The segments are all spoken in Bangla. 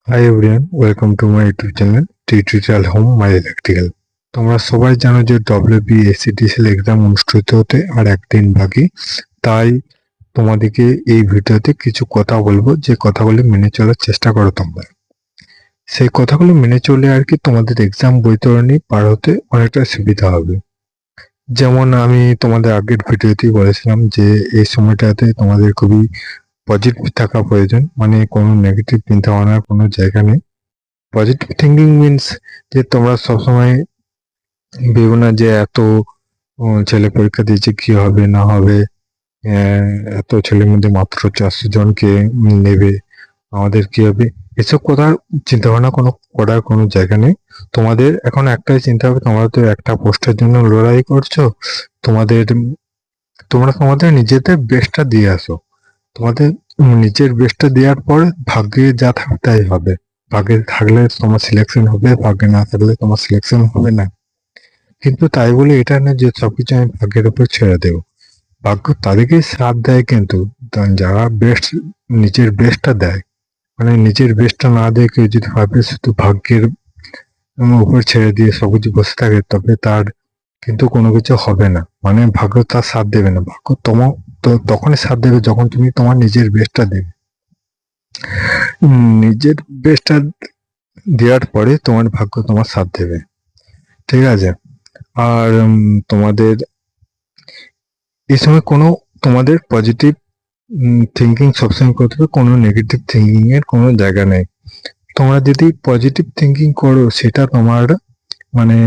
Hi everyone, welcome to my YouTube channel tutorial home my electrical. তোমরা সবাই জানো যে WBSCTCL এক্সাম অনুষ্ঠিত হতে আর একদিন বাকি। তাই তোমাদেরকে এই ভিডিওতে কিছু কথা বলবো, যে কথাগুলি মেনে চলার চেষ্টা করো তোমরা। সেই কথাগুলো মেনে চলে আর কি তোমাদের এক্সাম বৈতরণী পার হতে অনেকটা সুবিধা হবে। যেমন আমি তোমাদের আগের ভিডিওতেই বলেছিলাম যে এই সময়টাতে তোমাদের খুবই পজিটিভ থাকা প্রয়োজন, মানে কোনো নেগেটিভ চিন্তা ভাবনার কোনো জায়গা নেই। পজিটিভ থিঙ্কিং মিনস যে তোমরা সবসময় ভেবো না যে এত ছেলে পরীক্ষা দিয়েছে কি হবে না হবে, এত ছেলের মধ্যে মাত্র 400 জনকে নেবে, আমাদের কি হবে, এসব কথার চিন্তা ভাবনা করার কোনো জায়গা নেই। তোমাদের এখন একটাই চিন্তা হবে, তোমরা তো একটা পোস্টের জন্য লড়াই করছো। তোমাদের তোমরা তোমাদের নিজেদের বেস্টটা দিয়ে আসো। তোমাদের নিজের বেস্টটা দেওয়ার পরে ভাগ্যে যা থাকবে তাই হবে। ভাগ্যে থাকলে তোমার সিলেকশন হবে, ভাগ্যে না থাকলে তোমার সিলেকশন হবে না। কিন্তু তাই বলে এটা না যে সবকিছু আমি ভাগ্যের উপর ছেড়ে দেবো। ভাগ্য তাদেরকেই সাথ দেয়, কিন্তু যারা বেস্ট নিজের বেস্টটা দেয়। মানে নিজের বেস্টটা না দিয়ে কেউ যদি ভাবে শুধু ভাগ্যের উপর ছেড়ে দিয়ে সবকিছু বসে থাকে, তবে তার কিন্তু কোনো কিছু হবে না। মানে ভাগ্য তার সাথ দেবে না। ভাগ্য তোমার তখনই সাথ দেবে যখন তুমি তোমার নিজের বেস্টটা দেবে। নিজের বেস্টটা দেওয়ার পরে তোমার ভাগ্য তোমার সাথ দেবে। ঠিক আছে? আর তোমাদের এই সময় কোনো তোমাদের পজিটিভ থিঙ্কিং সবসময় করতে হবে, কোনো নেগেটিভ থিঙ্কিং এর কোনো জায়গা নেই। তোমরা যদি পজিটিভ থিঙ্কিং করো, সেটা তোমার মানে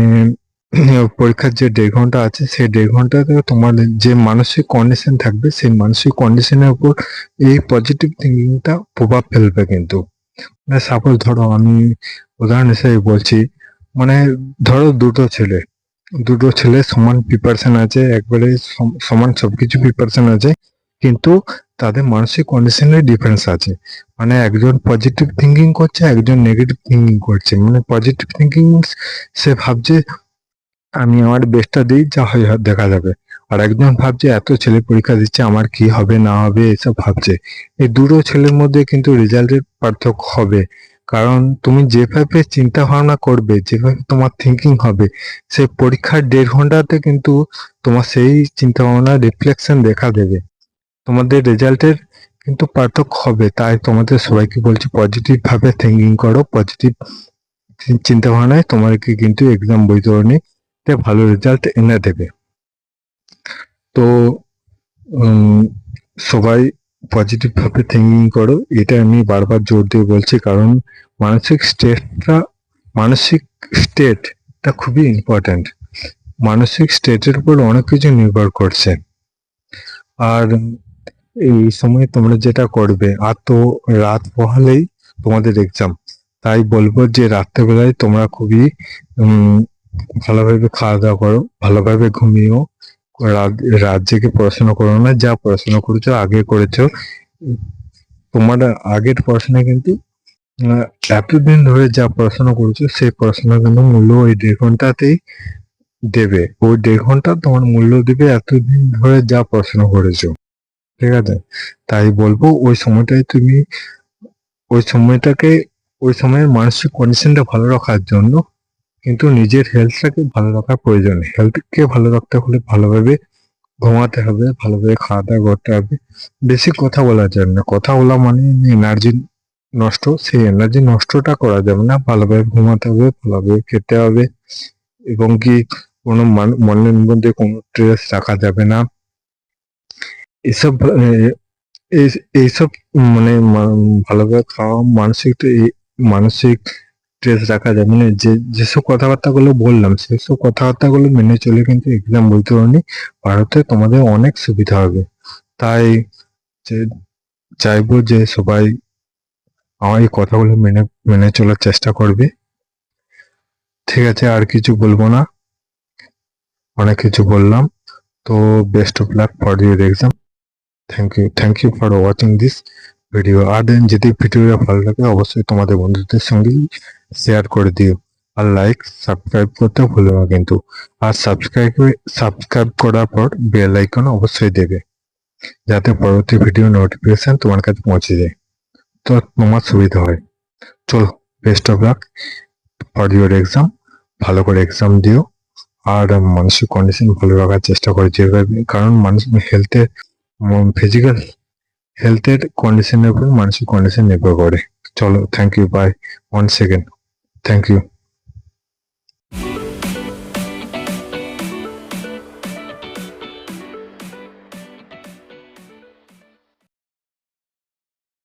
পরীক্ষার যে 1.5 ঘন্টা আছে, সেই 1.5 ঘন্টাতে তোমার যে মানসিক কন্ডিশন থাকবে, সেই মানসিক কন্ডিশনের উপর এই পজিটিভ থিঙ্কিংটা প্রভাব ফেলবে। কিন্তু মানে সাপোজ ধরো, আমি উদাহরণ হিসেবে বলছি, মানে ধরো দুটো ছেলে সমান প্রিপারেশন আছে, একবারে সমান সবকিছু প্রিপারেশন আছে, কিন্তু তাদের মানসিক কন্ডিশনের ডিফারেন্স আছে। মানে একজন পজিটিভ থিঙ্কিং করছে, একজন নেগেটিভ থিঙ্কিং করছে। মানে পজিটিভ থিঙ্কিং সে ভাবছে আমি আমার বেস্টটা দিই, যা হয় দেখা যাবে। আর একজন ভাবছে এত ছেলে পরীক্ষা দিচ্ছে, আমার কি হবে না হবে এসব ভাবছে। এই দুটো ছেলের মধ্যে কিন্তু রেজাল্টের পার্থক্য হবে। কারণ তুমি যেভাবে চিন্তা ভাবনা করবে, যেভাবে তোমার থিঙ্কিং হবে, সেই পরীক্ষার 1.5 ঘন্টাতে কিন্তু তোমার সেই চিন্তা ভাবনা রিফ্লেকশন দেখা দেবে। তোমাদের রেজাল্টের কিন্তু পার্থক্য হবে। তাই তোমাদের সবাইকে বলছি, পজিটিভ ভাবে থিঙ্কিং করো, পজিটিভ চিন্তা ভাবনায় তোমাকে কিন্তু এক্সাম বৈতরণীতে ভালো রেজাল্ট এনে দেবে। তো সবাই পজিটিভ ভাবে থিঙ্কিং করো, এটা আমি বারবার জোর দিয়ে বলছি। কারণ মানসিক স্টেটটা খুবই ইম্পর্ট্যান্ট। মানসিক স্টেটের উপর অনেক কিছু নির্ভর করছে। আর এই সময় তোমরা যেটা করবে, আর তো রাত পোহালেই তোমাদের এক্সাম। তাই বলবো যে রাত্রেবেলায় তোমরা খুবই ভালোভাবে খাওয়া দাওয়া করো, ভালোভাবে ঘুমিও। রাত রাত জেগে পড়াশোনা করো না। যা পড়াশোনা করেছো আগে করেছো, তোমার আগের পড়াশোনা কিন্তু এতদিন ধরে যা পড়াশোনা করেছো, সেই পড়াশোনার কিন্তু মূল্য ওই 1.5 ঘন্টাতেই দেবে। ওই 1.5 ঘন্টা তোমার মূল্য দিবে এতদিন ধরে যা পড়াশোনা করেছো। ঠিক আছে? তাই বলবো ওই সময়টাকে ওই সময়ের মানসিক কন্ডিশনটা ভালো রাখার জন্য কিন্তু নিজের হেলথটাকে ভালো রাখার প্রয়োজন। হেলথকে ভালো রাখতে হলে ভালোভাবে ঘুমাতে হবে, ভালোভাবে খাওয়া দাওয়া করতে হবে। বেশি কথা বলা যাবে না। কথা বলা মানে এনার্জি নষ্ট, সেই এনার্জি নষ্টটা করা যাবে না। ভালোভাবে ঘুমাতে হবে, ভালোভাবে খেতে হবে, এবং কি কোনো মনের মধ্যে কোনো স্ট্রেস রাখা যাবে না। এসব এইসব মানে ভালোভাবে খাওয়া, মানসিক স্ট্রেস রাখা যাবে না। যেসব কথাবার্তাগুলো বললাম, সেসব কথাবার্তাগুলো মেনে চলে কিন্তু এক্সাম বৈতরণী ভারতে তোমাদের অনেক সুবিধা হবে। তাই চাইবো যে সবাই আমার এই কথাগুলো মেনে মেনে চলার চেষ্টা করবে। ঠিক আছে? আর কিছু বলবো না, অনেক কিছু বললাম। তো best of luck for your exam. Thank you for watching this video. আর যদি ভিডিওটা ভালো লাগে, অবশ্যই তোমাদের বন্ধুদের সঙ্গে শেয়ার করে দিও। আর সাবস্ক্রাইব করতে ভুলো না কিন্তু। আর সাবস্ক্রাইব করার পর বেল আইকন অবশ্যই দেবে, যাতে পরবর্তী ভিডিও নোটিফিকেশন তোমার কাছে পৌঁছে যায়, তো তোমার সুবিধা হয়। চলো, best of luck for your exam. ভালো করে এক্সাম দিও আর মানসিক কন্ডিশন ভালো রাখার চেষ্টা করো যেভাবে, কারণ মানুষ হেলথের, ফিজিক্যাল হেলথের কন্ডিশনের উপর মানসিক কন্ডিশন নির্ভর করে। চলো, thank you, bye, 1 second, thank you.